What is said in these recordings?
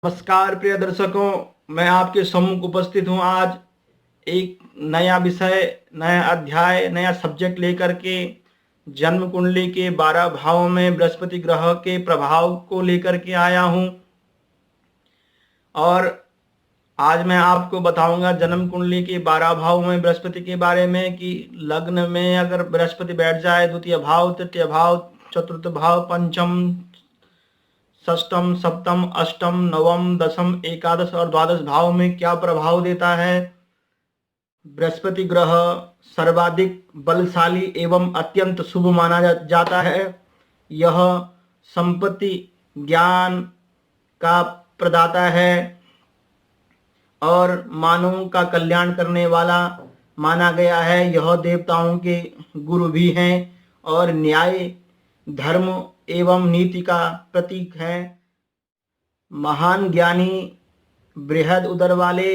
नमस्कार प्रिय दर्शकों, मैं आपके सम्मुख उपस्थित हूँ आज एक नया विषय, नया अध्याय, नया सब्जेक्ट लेकर के जन्म कुंडली के 12 भावों में बृहस्पति ग्रह के प्रभाव को लेकर के आया हूँ। और आज मैं आपको बताऊंगा जन्म कुंडली के 12 भावों में बृहस्पति के बारे में कि लग्न में अगर बृहस्पति बैठ जाए, द्वितीय भाव, तृतीय भाव, चतुर्थ भाव, पंचम, षष्टम, सप्तम, अष्टम, नवम, दशम, एकादश और द्वादश भाव में क्या प्रभाव देता है। बृहस्पति ग्रह सर्वाधिक बलशाली एवं अत्यंत शुभ माना जाता है। यह संपत्ति, ज्ञान का प्रदाता है और मानवों का कल्याण करने वाला माना गया है। यह देवताओं के गुरु भी हैं और न्याय, धर्म एवं नीति का प्रतीक है। महान ज्ञानी, बृहद उदर वाले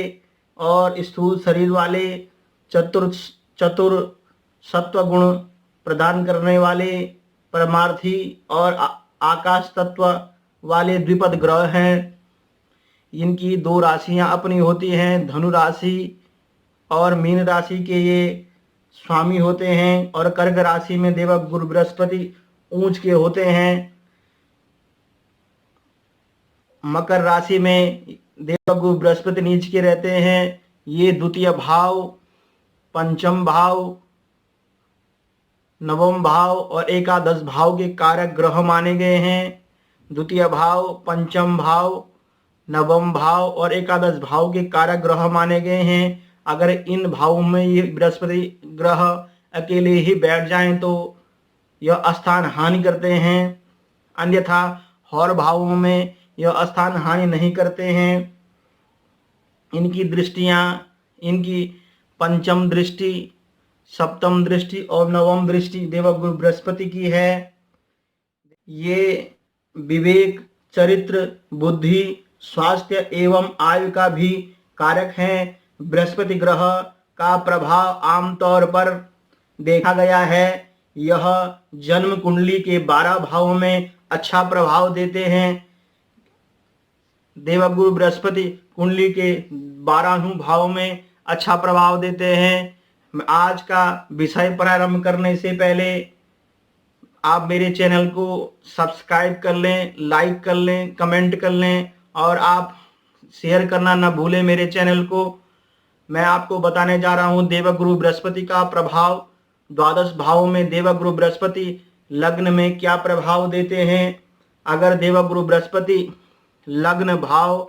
और स्थूल शरीर वाले, चतुर सत्व गुण प्रदान करने वाले, परमार्थी और आकाश तत्व वाले द्विपद ग्रह हैं। इनकी 2 राशियां अपनी होती हैं, धनु राशि और मीन राशि के ये स्वामी होते हैं और कर्क राशि में देवगुरु बृहस्पति ऊंच के होते हैं। मकर राशि में देवगुरु बृहस्पति नीच के रहते हैं। ये द्वितीय भाव, पंचम भाव, नवम भाव और एकादश भाव के कारक ग्रह माने गए हैं। द्वितीय भाव, पंचम भाव, नवम भाव और एकादश भाव के कारक ग्रह माने गए हैं। अगर इन भावों में ये बृहस्पति ग्रह अकेले ही बैठ जाएं तो यह स्थान हानि करते हैं, अन्यथा और भावों में यह स्थान हानि नहीं करते हैं। इनकी दृष्टियां, इनकी पंचम दृष्टि, सप्तम दृष्टि और नवम दृष्टि देवगुरु बृहस्पति की है। ये विवेक, चरित्र, बुद्धि, स्वास्थ्य एवं आयु का भी कारक हैं। बृहस्पति ग्रह का प्रभाव आमतौर पर देखा गया है। यह जन्म कुंडली के 12 भावों में अच्छा प्रभाव देते हैं। देवगुरु बृहस्पति कुंडली के 12 भावों में अच्छा प्रभाव देते हैं। आज का विषय प्रारंभ करने से पहले आप मेरे चैनल को सब्सक्राइब कर लें, लाइक कर लें, कमेंट कर लें और आप शेयर करना ना भूलें मेरे चैनल को। मैं आपको बताने जा रहा हूं देवगुरु बृहस्पति का प्रभाव। द्वादश भावों में देवगुरु बृहस्पति लग्न में क्या प्रभाव देते हैं। अगर देवगुरु बृहस्पति लग्न भाव,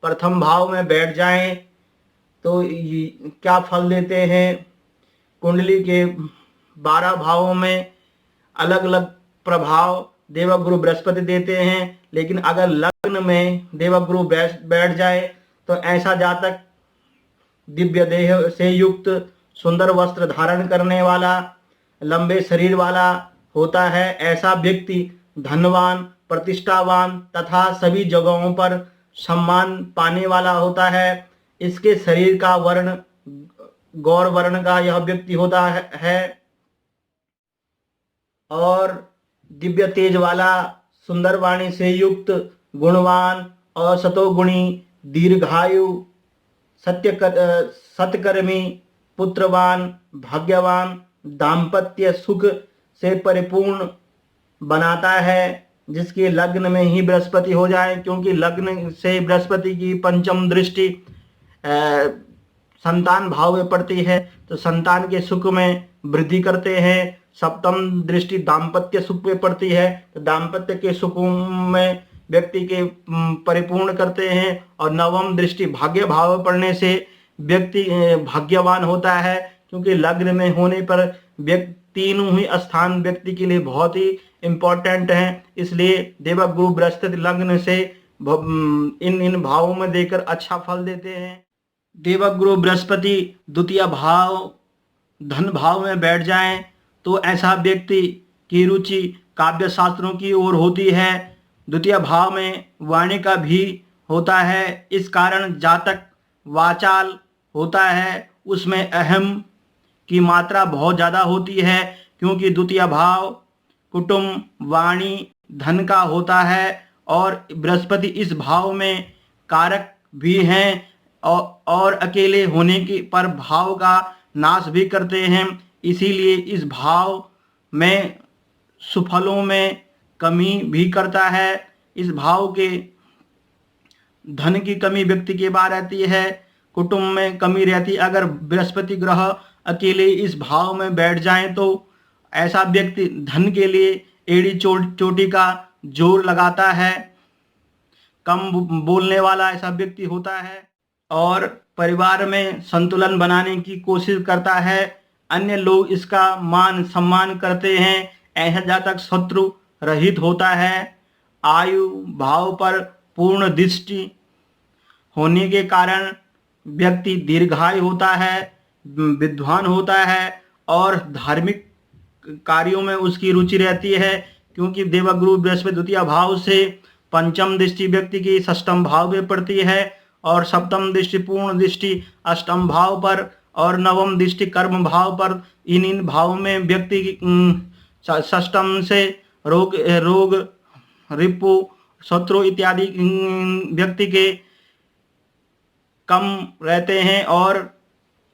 प्रथम भाव में बैठ जाएं तो क्या फल देते हैं। कुंडली के 12 भावों में अलग अलग प्रभाव देवगुरु बृहस्पति देते हैं, लेकिन अगर लग्न में देवगुरु बैठ जाए तो ऐसा जातक दिव्य देह से युक्त, सुंदर वस्त्र धारण करने वाला, लंबे शरीर वाला होता है। ऐसा व्यक्ति धनवान, प्रतिष्ठावान तथा सभी जगहों पर सम्मान पाने वाला होता है। इसके शरीर का वर्ण गौर वर्ण का यह व्यक्ति होता है और दिव्य तेज वाला, सुंदर वाणी से युक्त, गुणवान और सतोगुणी, दीर्घायु, सत्कर्मी, पुत्रवान, भाग्यवान, दाम्पत्य सुख से परिपूर्ण बनाता है। जिसके लग्न में ही बृहस्पति हो जाए, क्योंकि लग्न से बृहस्पति की पंचम दृष्टि संतान भाव में पड़ती है तो संतान के सुख में वृद्धि करते हैं। सप्तम दृष्टि दाम्पत्य सुख में पड़ती है तो दाम्पत्य के सुख में व्यक्ति के परिपूर्ण करते हैं। और नवम दृष्टि भाग्य भाव में पड़ने से व्यक्ति भाग्यवान होता है, क्योंकि लग्न में होने पर तीनों ही स्थान व्यक्ति के लिए बहुत ही इम्पोर्टेंट हैं। इसलिए देवगुरु बृहस्पति लग्न से इन भावों में देकर अच्छा फल देते हैं। देवगुरु बृहस्पति द्वितीय भाव, धन भाव में बैठ जाएं तो ऐसा व्यक्ति की रुचि काव्य शास्त्रों की ओर होती है। द्वितीय भाव में वाणी का भी होता है, इस कारण जातक वाचाल होता है, उसमें अहम की मात्रा बहुत ज़्यादा होती है, क्योंकि द्वितीय भाव कुटुंब, वाणी, धन का होता है और बृहस्पति इस भाव में कारक भी हैं और अकेले होने के पर भाव का नाश भी करते हैं। इसीलिए इस भाव में सुफलों में कमी भी करता है। इस भाव के धन की कमी व्यक्ति के पास रहती है, कुटुंब में कमी रहती है। अगर बृहस्पति ग्रह अकेले इस भाव में बैठ जाएं तो ऐसा व्यक्ति धन के लिए एड़ी चोटी का जोर लगाता है, कम बोलने वाला ऐसा व्यक्ति होता है और परिवार में संतुलन बनाने की कोशिश करता है। अन्य लोग इसका मान सम्मान करते हैं। ऐसा जातक शत्रु रहित होता है। आयु भाव पर पूर्ण दृष्टि होने के कारण व्यक्ति दीर्घायु होता है, विद्वान होता है और धार्मिक कार्यों में उसकी रुचि रहती है, क्योंकि देवगुरु बृहस्पति द्वितीय भाव से पंचम दृष्टि व्यक्ति की षष्ठम भाव में पड़ती है और सप्तम दृष्टि पूर्ण दृष्टि अष्टम भाव पर और नवम दृष्टि कर्म भाव पर। इन भाव में व्यक्ति की षष्ठम से रोग रिपु शत्रु इत्यादि व्यक्ति के कम रहते हैं और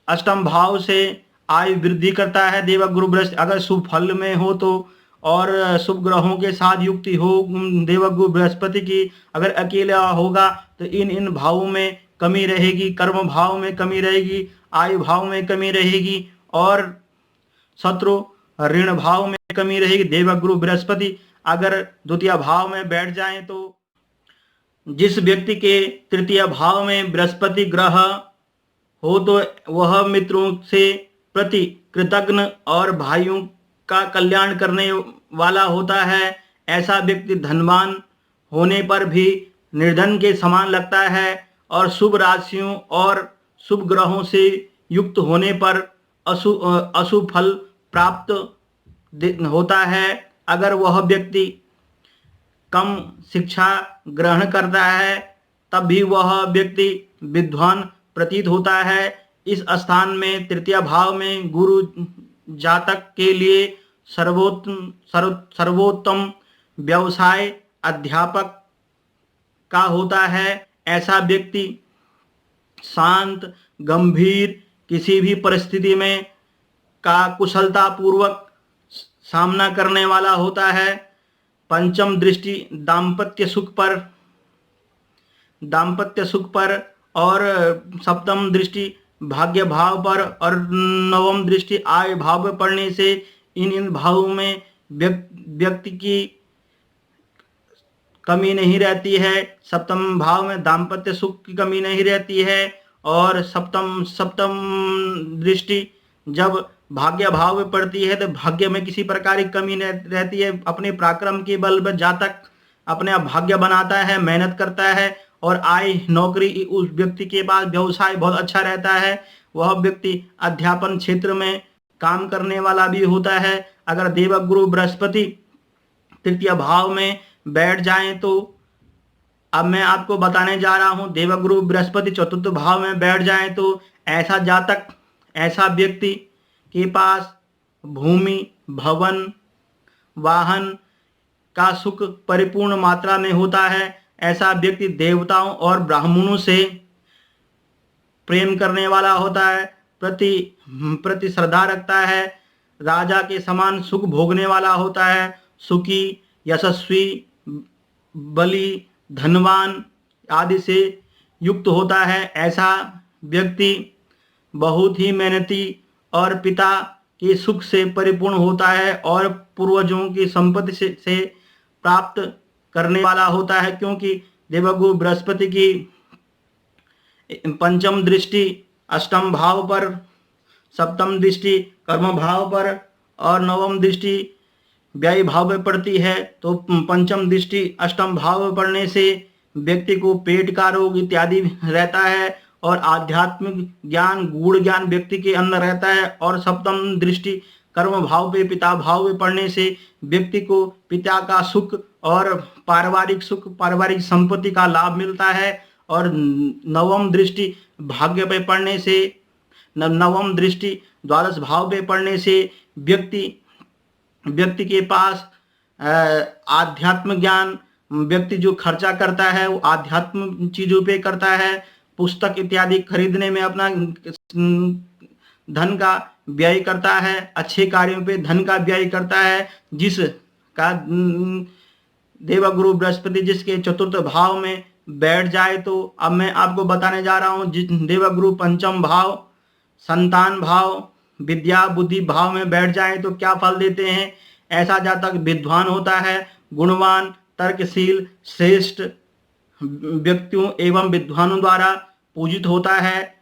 अष्टम भाव से आयु वृद्धि करता है। देवगुरु बृहस्पति अगर शुभ फल में हो तो और शुभ ग्रहों के साथ युक्ति हो देवगुरु बृहस्पति की, अगर अकेला होगा तो इन भावों में कमी रहेगी, कर्म भाव में कमी रहेगी, आयु भाव में कमी रहेगी और शत्रु ऋण भाव में कमी रहेगी। देवगुरु बृहस्पति अगर द्वितीय भाव में बैठ जाएं तो जिस व्यक्ति के तृतीय भाव में बृहस्पति ग्रह हो तो वह मित्रों से प्रति कृतज्ञ और भाइयों का कल्याण करने वाला होता है। ऐसा व्यक्ति धनवान होने पर भी निर्धन के समान लगता है और शुभ राशियों और शुभ ग्रहों से युक्त होने पर अशुभ फल प्राप्त होता है। अगर वह व्यक्ति कम शिक्षा ग्रहण करता है तब भी वह व्यक्ति विद्वान प्रतीत होता है। इस स्थान में तृतीय भाव में गुरु जातक के लिए सर्वोत्तम व्यवसाय अध्यापक का होता है। ऐसा व्यक्ति शांत गंभीर किसी भी परिस्थिति में का कुशलता पूर्वक सामना करने वाला होता है। पंचम दृष्टि दाम्पत्य सुख पर और सप्तम दृष्टि भाग्य भाव पर और नवम दृष्टि आय भाव पर पड़ने से इन भावों में व्यक्ति की कमी नहीं रहती है। सप्तम भाव में दाम्पत्य सुख की कमी नहीं रहती है और सप्तम दृष्टि जब भाग्य भाव में पड़ती है तो भाग्य में किसी प्रकार की कमी नहीं रहती है। अपने पराक्रम के बल पर जातक अपने आप भाग्य बनाता है, मेहनत करता है और आय नौकरी उस व्यक्ति के पास व्यवसाय बहुत अच्छा रहता है। वह व्यक्ति अध्यापन क्षेत्र में काम करने वाला भी होता है। अगर देवगुरु बृहस्पति तृतीय भाव में बैठ जाएं तो अब मैं आपको बताने जा रहा हूं, देवगुरु बृहस्पति चतुर्थ भाव में बैठ जाएं तो ऐसा जातक ऐसा व्यक्ति के पास भूमि भवन वाहन का सुख परिपूर्ण मात्रा में होता है। ऐसा व्यक्ति देवताओं और ब्राह्मणों से प्रेम करने वाला होता है, प्रति श्रद्धा रखता है, राजा के समान सुख भोगने वाला होता है, सुखी यशस्वी बली धनवान आदि से युक्त होता है। ऐसा व्यक्ति बहुत ही मेहनती और पिता के सुख से परिपूर्ण होता है और पूर्वजों की संपत्ति से प्राप्त करने वाला होता है, क्योंकि देवगुरु बृहस्पति की पंचम दृष्टि अष्टम भाव पर, सप्तम दृष्टि कर्म भाव पर और नवम दृष्टि व्यय भाव में पड़ती है। तो पंचम दृष्टि अष्टम भाव में पड़ने से व्यक्ति को पेट का रोग इत्यादि रहता है और आध्यात्मिक ज्ञान गूढ़ ज्ञान व्यक्ति के अंदर रहता है। और सप्तम दृष्टि कर्म भाव पे पिता भाव में पड़ने से व्यक्ति को पिता का सुख और पारिवारिक सुख पारिवारिक संपत्ति का लाभ मिलता है। और नवम दृष्टि भाग्य पे पड़ने से नवम दृष्टि द्वादश भाव पे पड़ने से व्यक्ति के पास आध्यात्म ज्ञान व्यक्ति जो खर्चा करता है वो आध्यात्म चीजों पे करता है, पुस्तक इत्यादि खरीदने में अपना धन का व्यय करता है, अच्छे कार्यों पे धन का व्यय करता है, जिस का देवगुरु बृहस्पति जिसके चतुर्थ भाव में बैठ जाए। तो अब मैं आपको बताने जा रहा हूँ, जिस देवगुरु पंचम भाव, संतान भाव, विद्या बुद्धि भाव में बैठ जाए तो क्या फल देते हैं। ऐसा जातक विद्वान होता है, गुणवान, तर्कशील, श्रेष्ठ व्यक्तियों एवं विद्वानों द्वारा पूजित होता है।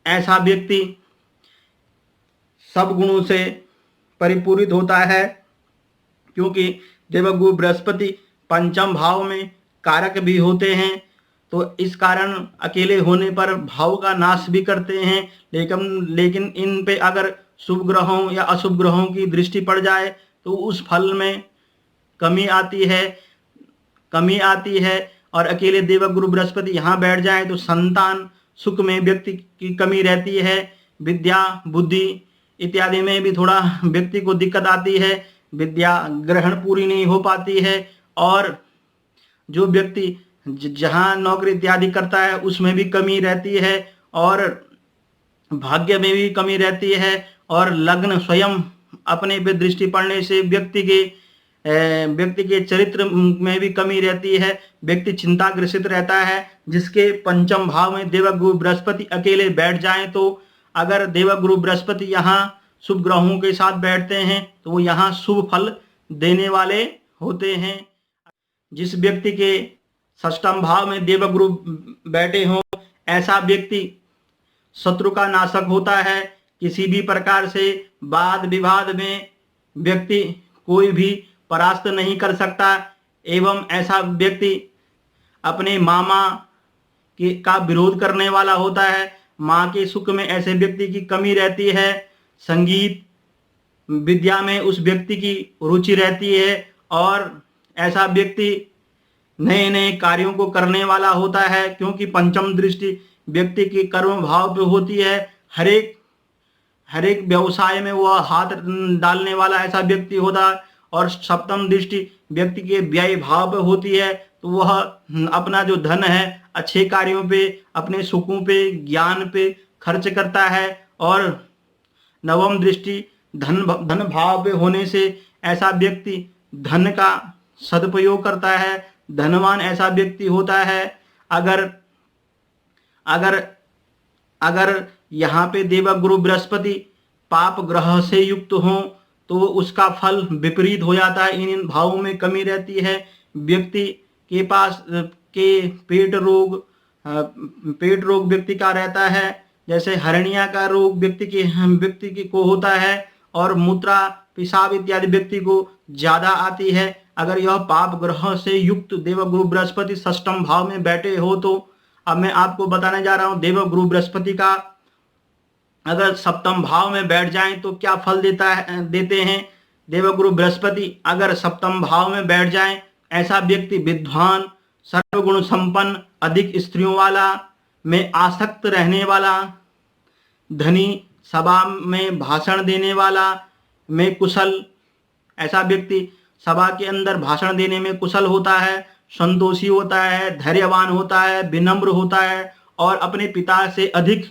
ऐसा व्यक्ति सब गुणों से परिपूरित होता है, क्योंकि देवगुरु बृहस्पति पंचम भाव में कारक भी होते हैं। तो इस कारण अकेले होने पर भाव का नाश भी करते हैं, लेकिन इन पे अगर शुभ ग्रहों या अशुभ ग्रहों की दृष्टि पड़ जाए तो उस फल में कमी आती है। और अकेले देवगुरु बृहस्पति यहाँ बैठ जाए तो संतान सुख में व्यक्ति की कमी रहती है, विद्या बुद्धि इत्यादि में भी थोड़ा व्यक्ति को दिक्कत आती है, विद्या ग्रहण पूरी नहीं हो पाती है। और जो व्यक्ति जहाँ नौकरी इत्यादि करता है उसमें भी कमी रहती है, और भाग्य में भी कमी रहती है, और लग्न स्वयं अपने पे दृष्टि पड़ने से व्यक्ति के चरित्र में भी कमी रहती है, व्यक्ति चिंताग्रसित रहता है। जिसके पंचम भाव में देवगुरु बृहस्पति अकेले बैठ जाएं, तो अगर देवगुरु बृहस्पति यहाँ शुभ ग्रहों के साथ बैठते हैं तो वो यहाँ शुभ फल देने वाले होते हैं। जिस व्यक्ति के षष्ठम भाव में देवगुरु बैठे हों, ऐसा व्यक्ति शत्रु का नाशक होता है। किसी भी प्रकार से वाद विवाद में व्यक्ति कोई भी परास्त नहीं कर सकता, एवं ऐसा व्यक्ति अपने मामा का विरोध करने वाला होता है। माँ के सुख में ऐसे व्यक्ति की कमी रहती है। संगीत विद्या में उस व्यक्ति की रुचि रहती है, और ऐसा व्यक्ति नए नए कार्यों को करने वाला होता है, क्योंकि पंचम दृष्टि व्यक्ति की कर्म भाव पे होती है। हर एक व्यवसाय में वह हाथ डालने वाला ऐसा व्यक्ति होता है। और सप्तम दृष्टि व्यक्ति के व्यय भाव पे होती है, तो वह अपना जो धन है अच्छे कार्यों पे, अपने सुखों पे, ज्ञान पे खर्च करता है। और नवम दृष्टि धन भाव पे होने से ऐसा व्यक्ति धन का सदुपयोग करता है, धनवान ऐसा व्यक्ति होता है। अगर यहाँ पे देवगुरु बृहस्पति पाप ग्रह से युक्त हो तो उसका फल विपरीत हो जाता है। इन भावों में कमी रहती है। व्यक्ति के पास के पेट रोग व्यक्ति का रहता है, जैसे हर्निया का रोग व्यक्ति को होता है, और मूत्रा पेशाब इत्यादि व्यक्ति को ज्यादा आती है। अगर यह पाप ग्रह से युक्त देवगुरु बृहस्पति षष्ठम भाव में बैठे हो तो अब मैं आपको बताने जा रहा हूं देवगुरु बृहस्पति का अगर सप्तम भाव में बैठ जाएं तो क्या फल देते हैं। देवगुरु बृहस्पति अगर सप्तम भाव में बैठ जाएं, ऐसा व्यक्ति विद्वान, सर्वगुण संपन्न, अधिक स्त्रियों वाला, में आसक्त रहने वाला, धनी, सभा में भाषण देने वाला, में कुशल, ऐसा व्यक्ति सभा के अंदर भाषण देने में कुशल होता है, संतोषी होता है, धैर्यवान होता है, विनम्र होता है, और अपने पिता से अधिक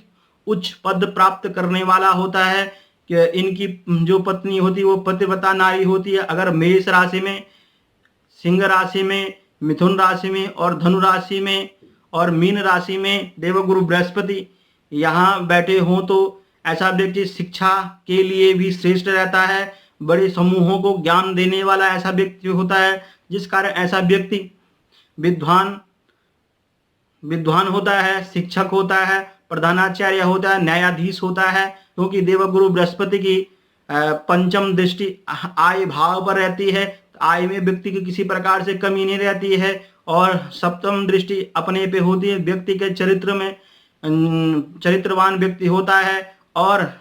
उच्च पद प्राप्त करने वाला होता है। कि इनकी जो पत्नी होती है वो पतिव्रता नारी होती है। अगर मेष राशि में, सिंह राशि में, मिथुन राशि में और धनु राशि में और मीन राशि में देवगुरु बृहस्पति यहाँ बैठे हों तो ऐसा व्यक्ति शिक्षा के लिए भी श्रेष्ठ रहता है, बड़े समूहों को ज्ञान देने वाला ऐसा व्यक्ति होता है, जिस कारण ऐसा व्यक्ति विद्वान होता है, शिक्षक होता है, प्रधानाचार्य होता है, न्यायाधीश होता है। क्योंकि देवगुरु बृहस्पति की पंचम दृष्टि आय भाव पर रहती है, आय में व्यक्ति की किसी प्रकार से कमी नहीं रहती है। और सप्तम दृष्टि अपने पे होती है, व्यक्ति के चरित्र में चरित्रवान व्यक्ति होता है। और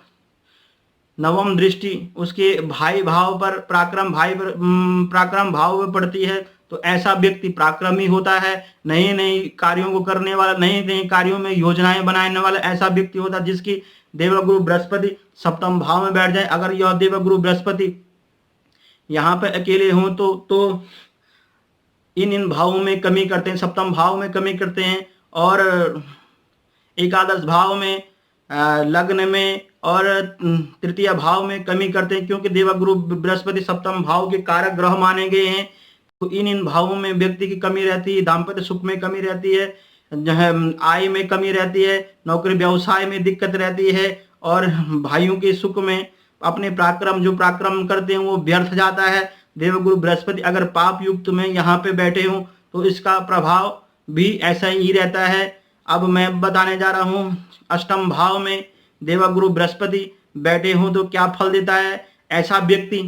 नवम दृष्टि उसके भाई भाव पर, पराक्रम भाव पर पड़ती है, तो ऐसा व्यक्ति पराक्रमी होता है, नए नए कार्यों को करने वाला, नए नए कार्यों में योजनाएं बनाने वाला ऐसा व्यक्ति होता है, जिसकी देवगुरु बृहस्पति सप्तम भाव में बैठ जाए। अगर यह देवगुरु बृहस्पति यहाँ पे अकेले हों तो इन भावों में कमी करते हैं, सप्तम भाव में कमी करते हैं और एकादश भाव में, लग्न में और तृतीय भाव में कमी करते हैं, क्योंकि देवगुरु बृहस्पति सप्तम भाव के कारक ग्रह माने गए हैं। तो इन भावों में व्यक्ति की कमी रहती है, दाम्पत्य सुख में कमी रहती है, आय में कमी रहती है, नौकरी व्यवसाय में दिक्कत रहती है और भाइयों के सुख में अपने जो पराक्रम करते हैं वो व्यर्थ जाता है। देवगुरु बृहस्पति अगर पाप युक्त में यहाँ पे बैठे हों तो इसका प्रभाव भी ऐसा ही रहता है। अब मैं बताने जा रहा हूँ, अष्टम भाव में देवगुरु बृहस्पति बैठे हों तो क्या फल देता है। ऐसा व्यक्ति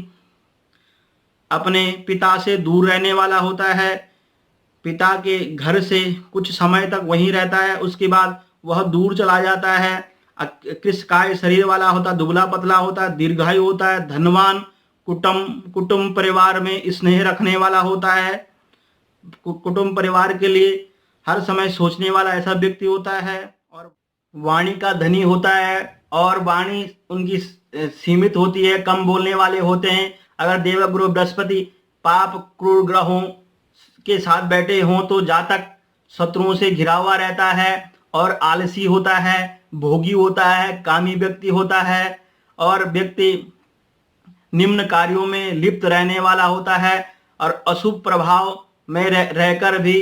अपने पिता से दूर रहने वाला होता है, पिता के घर से कुछ समय तक वहीं रहता है, उसके बाद वह दूर चला जाता है। कृशकाय शरीर वाला होता, दुबला पतला होता, दीर्घायु होता है, धनवान, कुटुंब परिवार में स्नेह रखने वाला होता है, कुटुंब परिवार के लिए हर समय सोचने वाला ऐसा व्यक्ति होता है और वाणी का धनी होता है और वाणी उनकी सीमित होती है, कम बोलने वाले होते हैं। अगर देवगुरु बृहस्पति पाप क्रूर ग्रहों के साथ बैठे हों तो जातक शत्रुओं से घिरा हुआ रहता है और आलसी होता है, भोगी होता है, कामी व्यक्ति होता है और व्यक्ति निम्न कार्यों में लिप्त रहने वाला होता है और अशुभ प्रभाव में रहकर भी,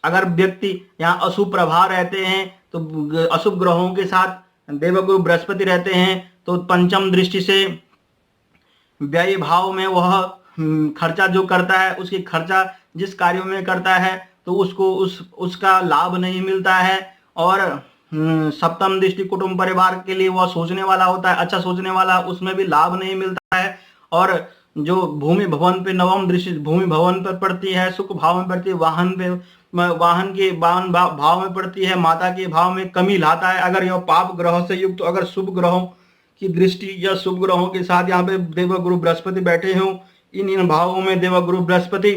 अगर व्यक्ति यहाँ अशुभ प्रभाव रहते हैं तो अशुभ ग्रहों के साथ देवगुरु बृहस्पति रहते हैं तो पंचम दृष्टि से व्यय भाव में वह खर्चा जो करता है, उसकी खर्चा जिस कार्यों में करता है तो उसको उसका लाभ नहीं मिलता है और सप्तम दृष्टि कुटुंब परिवार के लिए वह सोचने वाला होता है, अच्छा सोचने वाला, उसमें भी लाभ नहीं मिलता है। और जो भूमि भवन पे नवम दृष्टि भूमि भवन पर पड़ती है, सुख भाव में पड़ती है, वाहन के भाव में पड़ती है, माता के भाव में कमी लाता है। अगर यह पाप ग्रह से युक्त, तो अगर शुभ ग्रहों की दृष्टि या शुभ ग्रहों के साथ यहाँ पे देवगुरु बृहस्पति बैठे हों, इन भावों में देवगुरु बृहस्पति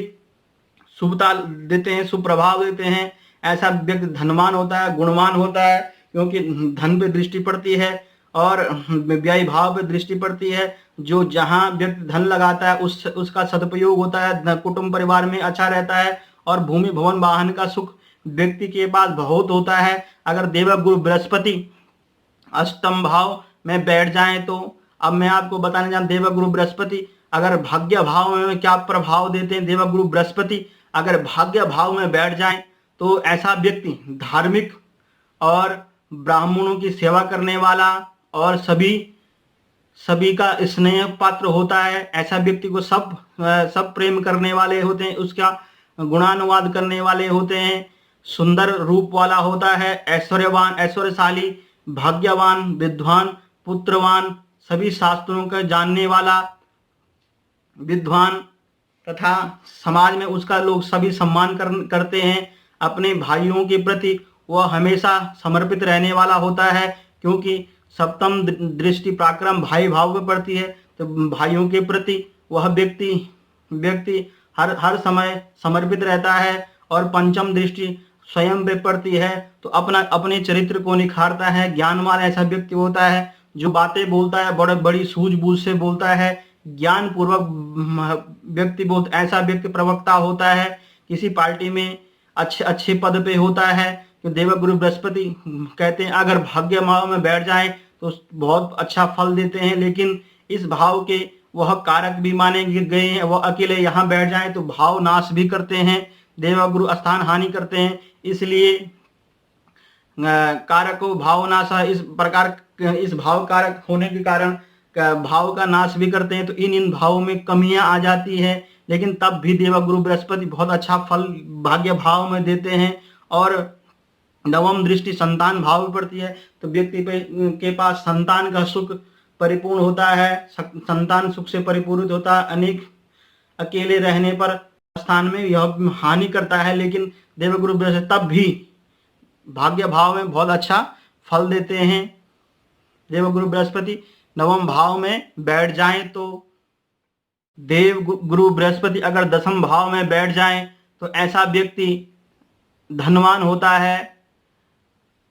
शुभता देते हैं, शुभ प्रभाव देते हैं। ऐसा व्यक्ति धनवान होता है, गुणवान होता है, क्योंकि धन पे दृष्टि पड़ती है और व्यय भाव पे दृष्टि पड़ती है। जो जहां व्यक्ति धन लगाता है उसका सदुपयोग होता है, कुटुंब परिवार में अच्छा रहता है और भूमि भवन वाहन का सुख व्यक्ति के पास बहुत होता है। अगर देवगुरु बृहस्पति अष्टम भाव में बैठ जाएं तो अब मैं आपको बताने जा, देवगुरु बृहस्पति अगर भाग्य भाव में क्या प्रभाव देते हैं। देवगुरु बृहस्पति अगर भाग्य भाव में बैठ जाएं तो ऐसा व्यक्ति धार्मिक और ब्राह्मणों की सेवा करने वाला और सभी का स्नेह पात्र होता है। ऐसा व्यक्ति को सब प्रेम करने वाले होते हैं, उसका गुणानुवाद करने वाले होते हैं, सुंदर रूप वाला होता है, ऐश्वर्यवान, ऐश्वर्यशाली, भाग्यवान, विद्वान, पुत्रवान, सभी शास्त्रों का जानने वाला विद्वान तथा समाज में उसका लोग सभी सम्मान करते हैं। अपने भाइयों के प्रति वह हमेशा समर्पित रहने वाला होता है, क्योंकि सप्तम दृष्टि पराक्रम भाई भाव में पड़ती है तो भाइयों के प्रति वह व्यक्ति हर समय समर्पित रहता है। और पंचम दृष्टि स्वयं पे पड़ती है तो अपने चरित्र को निखारता है। ज्ञानवान ऐसा व्यक्ति होता है जो बातें बोलता है बड़ी सूझबूझ से बोलता है, ज्ञान पूर्वक व्यक्ति बहुत ऐसा व्यक्ति प्रवक्ता होता है, किसी पार्टी में अच्छे पद पे होता है। तो देवगुरु बृहस्पति कहते हैं अगर भाग्य भाव में बैठ जाए तो बहुत अच्छा फल देते हैं, लेकिन इस भाव के वह कारक भी माने गए हैं। वह अकेले यहाँ बैठ जाए तो भाव नाश भी करते हैं, देवगुरु स्थान हानि करते हैं। इसलिए कारक भाव नाश इस प्रकार, इस भाव कारक होने के कारण भाव का नाश भी करते हैं। तो इन भावों में कमियां आ जाती है, लेकिन तब भी देवगुरु बृहस्पति बहुत अच्छा फल भाग्य भाव में देते हैं। और नवम दृष्टि संतान भाव में पड़ती है तो व्यक्ति के पास संतान का सुख परिपूर्ण होता है, संतान सुख से परिपूरित होता है। अनेक अकेले रहने पर स्थान में यह हानि करता है, लेकिन देवगुरु बृहस्पति तब भी भाग्य भाव में बहुत अच्छा फल देते हैं। देवगुरु बृहस्पति नवम भाव में बैठ जाएं तो देवगुरु बृहस्पति अगर दसम भाव में बैठ जाएं तो ऐसा व्यक्ति धनवान होता है,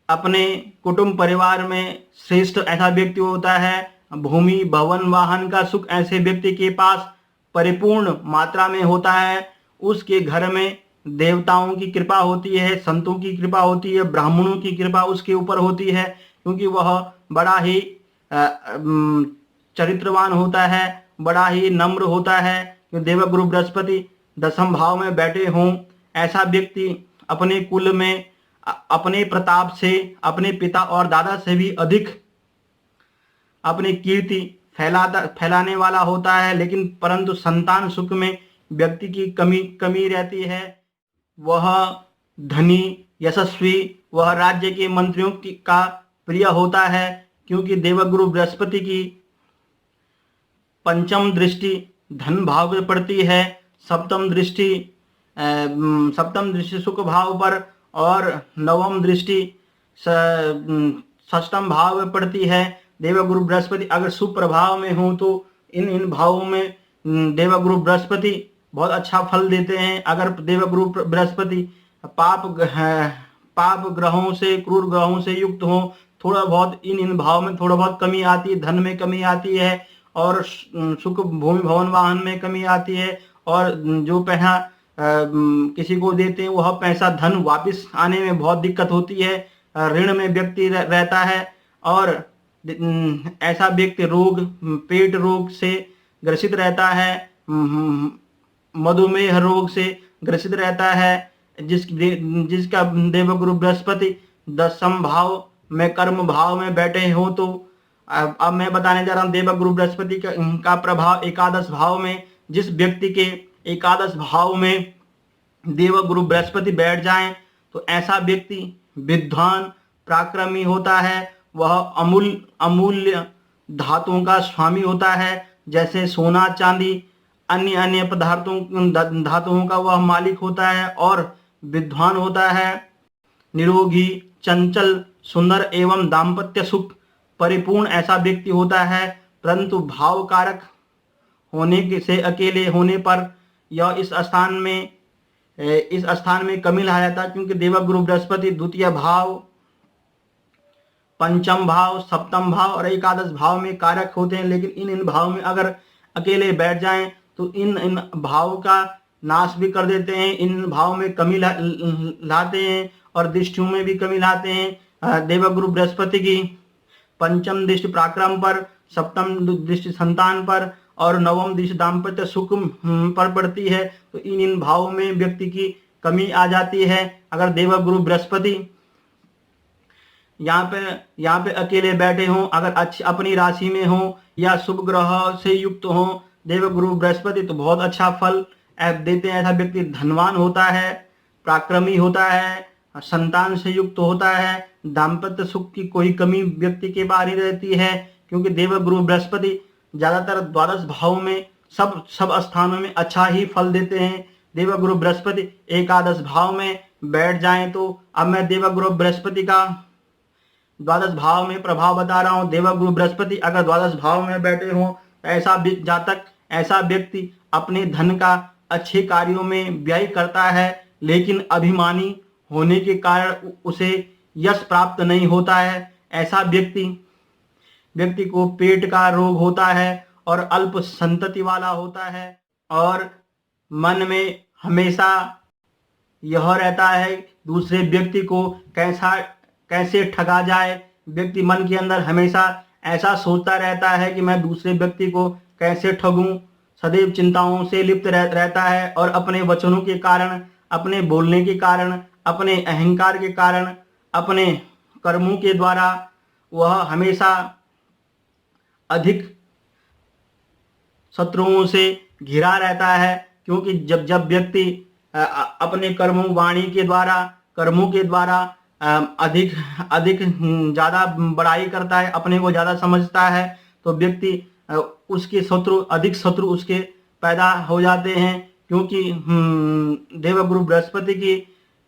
अपने कुटुंब परिवार में श्रेष्ठ ऐसा व्यक्ति होता है। भूमि भवन वाहन का सुख ऐसे व्यक्ति के पास परिपूर्ण मात्रा में होता है, उसके घर में देवताओं की कृपा होती है, संतों की कृपा होती है, ब्राह्मणों की कृपा उसके ऊपर होती है, क्योंकि वह बड़ा ही चरित्रवान होता है, बड़ा ही नम्र होता है। देवगुरु बृहस्पति 10वें भाव में बैठे हों, ऐसा व्यक्ति अपने कुल में अपने प्रताप से, अपने पिता और दादा से भी अधिक अपनी कीर्ति फैलाने वाला होता है। लेकिन परंतु संतान सुख में व्यक्ति की कमी रहती है। वह धनी, यशस्वी, वह राज्य के मंत्रियों का प्रिय होता है, क्योंकि देवगुरु बृहस्पति की पंचम दृष्टि धन भाव पर पड़ती है, सप्तम दृष्टि सुख भाव पर और नवम दृष्टि षष्ठम भाव में पड़ती है। देवगुरु बृहस्पति अगर सुप्रभाव में हो तो इन भावों में देवगुरु बृहस्पति बहुत अच्छा फल देते हैं। अगर देवगुरु बृहस्पति पाप ग्रहों से, क्रूर ग्रहों से युक्त हो, थोड़ा बहुत इन भाव में थोड़ा बहुत कमी आती है, धन में कमी आती है और सुख भूमि भवन वाहन में कमी आती है, और जो पैसा किसी को देते हैं वह पैसा धन वापस आने में बहुत दिक्कत होती है, ऋण में व्यक्ति रहता है, और ऐसा व्यक्ति पेट रोग से ग्रसित रहता है, मधुमेह रोग से ग्रसित रहता है, जिसका देवगुरु बृहस्पति 10वें भाव में कर्म भाव में बैठे हो। तो अब मैं बताने जा रहा हूँ देवगुरु बृहस्पति का प्रभाव एकादश भाव में। जिस व्यक्ति के एकादश भाव में देवगुरु बृहस्पति बैठ जाएं तो ऐसा व्यक्ति विद्वान, पराक्रमी होता है। वह अमूल्य धातुओं का स्वामी होता है, जैसे सोना, चांदी, अन्य धातुओं का वह मालिक होता है, और विद्वान होता है, निरोगी, चंचल, सुंदर एवं दाम्पत्य सुख परिपूर्ण ऐसा व्यक्ति होता है। परंतु भाव कारक होने से अकेले होने पर यह इस स्थान में कमी ला जाता है, क्योंकि देवगुरु बृहस्पति द्वितीय भाव, पंचम भाव, सप्तम भाव और एकादश भाव में कारक होते हैं। लेकिन इन भाव में अगर अकेले बैठ जाएं तो इन भाव का नाश भी कर देते हैं, इन भाव में कमी लाते हैं और दृष्टियों में भी कमी लाते हैं। देवगुरु बृहस्पति की पंचम दृष्टि पराक्रम पर, सप्तम दृष्टि संतान पर और नवम दृष्टि दाम्पत्य सुख पर पड़ती है। तो इन भावों में व्यक्ति की कमी आ जाती है। अगर देवगुरु बृहस्पति यहाँ पे अकेले बैठे हों, अगर अच्छी अपनी राशि में हो या शुभ ग्रह से युक्त हो देवगुरु बृहस्पति, तो बहुत अच्छा फल देते हैं। ऐसा व्यक्ति धनवान होता है, पराक्रमी होता है, संतान से युक्त होता है, दाम्पत्य सुख की कोई कमी व्यक्ति के पास नहीं रहती है, क्योंकि देवगुरु बृहस्पति ज्यादातर द्वादश भाव में सब स्थानों में अच्छा ही फल देते हैं। देवगुरु बृहस्पति एकादश भाव में बैठ जाएं तो अब मैं देवगुरु बृहस्पति का द्वादश भाव में प्रभाव बता रहा हूं। देवगुरु बृहस्पति अगर द्वादश भाव में बैठे हों तो ऐसा व्यक्ति अपने धन का अच्छे कार्यों में व्यय करता है, लेकिन अभिमानी होने के कारण उसे यश प्राप्त नहीं होता है। ऐसा व्यक्ति को पेट का रोग होता है और अल्प संतति वाला होता है, और मन में हमेशा यह रहता है दूसरे व्यक्ति को कैसे ठगा जाए। व्यक्ति मन के अंदर हमेशा ऐसा सोचता रहता है कि मैं दूसरे व्यक्ति को कैसे ठगूं, सदैव चिंताओं से लिप्त रहता है, और अपने वचनों के कारण, अपने बोलने के कारण, अपने अहंकार के कारण, अपने कर्मों के द्वारा वह हमेशा अधिक शत्रुओं से घिरा रहता है। क्योंकि जब व्यक्ति अपने कर्मों के द्वारा अधिक ज्यादा बड़ाई करता है, अपने को ज्यादा समझता है, तो व्यक्ति उसके अधिक शत्रु उसके पैदा हो जाते हैं। क्योंकि देवगुरु बृहस्पति की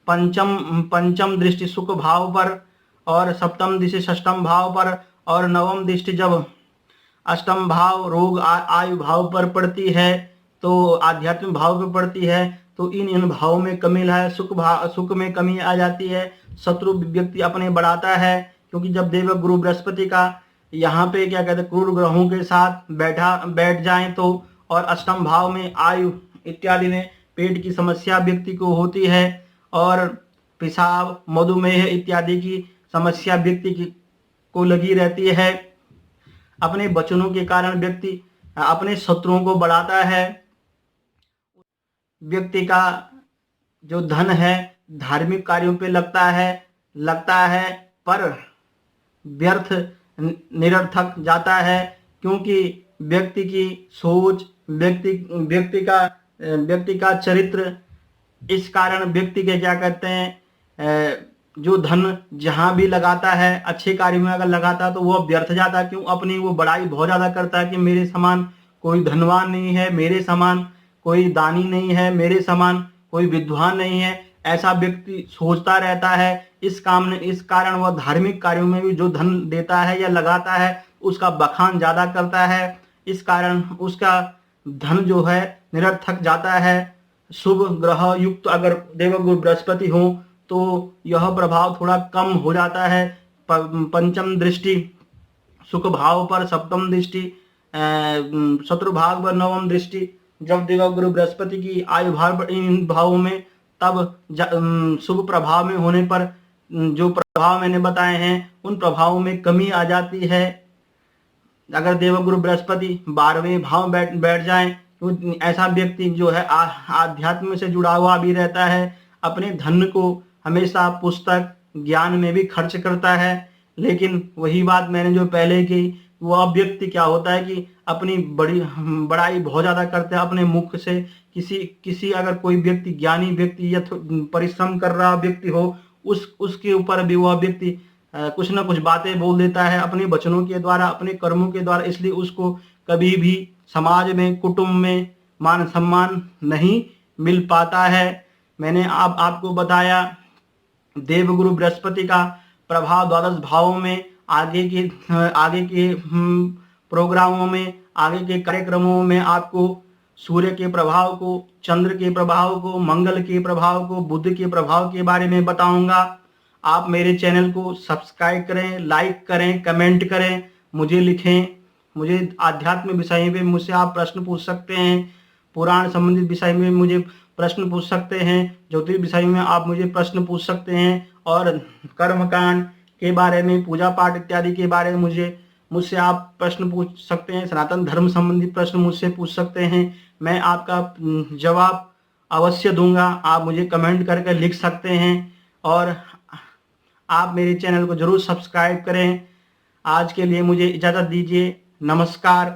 पंचम दृष्टि सुख भाव पर और सप्तम दृष्टि षष्ठम भाव पर और नवम दृष्टि जब अष्टम भाव रोग आयु भाव पर पड़ती है, तो आध्यात्मिक भाव पर पड़ती है, तो इन भावों में कमी है, सुख में कमी आ जाती है, शत्रु व्यक्ति अपने बढ़ाता है। क्योंकि जब देवगुरु बृहस्पति का यहाँ पे क्या कहते हैं क्रूर ग्रहों के साथ बैठ जाएं तो और अष्टम भाव में आयु इत्यादि में पेट की समस्या व्यक्ति को होती है और पेशाब, मधुमेह इत्यादि की समस्या व्यक्ति को लगी रहती है। अपने वचनों के कारण व्यक्ति अपने शत्रुओं को बढ़ाता है। व्यक्ति का जो धन है धार्मिक कार्यों पे लगता है पर व्यर्थ निरर्थक जाता है, क्योंकि व्यक्ति की सोच, व्यक्ति का चरित्र, इस कारण व्यक्ति के क्या कहते हैं, जो धन जहाँ भी लगाता है अच्छे कार्य में अगर लगाता है तो वो व्यर्थ जाता है। क्यों? अपनी वो बड़ाई बहुत ज़्यादा करता है कि मेरे समान कोई धनवान नहीं है, मेरे समान कोई दानी नहीं है, मेरे समान कोई विद्वान नहीं है, ऐसा व्यक्ति सोचता रहता है। इस कारण वह धार्मिक कार्यों में भी जो धन देता है या लगाता है उसका बखान ज़्यादा करता है। इस कारण उसका धन जो है निरर्थक जाता है। शुभ ग्रह युक्त अगर देवगुरु बृहस्पति हो तो यह प्रभाव थोड़ा कम हो जाता है। पंचम दृष्टि सुख भाव पर, सप्तम दृष्टि शत्रु भाव पर, नवम दृष्टि जब देवगुरु बृहस्पति की आयु भाव इन भावों में, तब शुभ प्रभाव में होने पर जो प्रभाव मैंने बताए हैं उन प्रभावों में कमी आ जाती है। अगर देवगुरु बृहस्पति 12वें भाव बैठ जाए तो ऐसा व्यक्ति जो है आध्यात्म से जुड़ा हुआ भी रहता है। अपने धन को हमेशा पुस्तक ज्ञान में भी खर्च करता है। लेकिन वही बात मैंने जो पहले की, वह व्यक्ति क्या होता है कि अपनी बड़ाई बहुत ज़्यादा करते हैं अपने मुख से। किसी अगर कोई व्यक्ति ज्ञानी व्यक्ति या परिश्रम कर रहा व्यक्ति हो उसके ऊपर भी वह व्यक्ति कुछ ना कुछ बातें बोल देता है अपने वचनों के द्वारा, अपने कर्मों के द्वारा। इसलिए उसको कभी भी समाज में, कुटुंब में मान सम्मान नहीं मिल पाता है। मैंने आपको बताया देवगुरु बृहस्पति का प्रभाव द्वादश भावों में। आगे के प्रोग्रामों में, आगे के कार्यक्रमों में आपको सूर्य के प्रभाव को, चंद्र के प्रभाव को, मंगल के प्रभाव को, बुध के प्रभाव के बारे में बताऊंगा। आप मेरे चैनल को सब्सक्राइब करें, लाइक करें, कमेंट करें, मुझे लिखें। मुझे आध्यात्म विषय में मुझसे आप प्रश्न पूछ सकते हैं, पुराण संबंधित विषय में मुझे प्रश्न पूछ सकते हैं, ज्योतिष विषय में आप मुझे प्रश्न पूछ सकते हैं, और कर्मकांड के बारे में, पूजा पाठ इत्यादि के बारे में मुझसे आप प्रश्न पूछ सकते हैं। सनातन धर्म संबंधित प्रश्न मुझसे पूछ सकते हैं। मैं आपका जवाब अवश्य दूंगा। आप मुझे कमेंट करके लिख सकते हैं और आप मेरे चैनल को जरूर सब्सक्राइब करें। आज के लिए मुझे इजाज़त दीजिए। नमस्कार।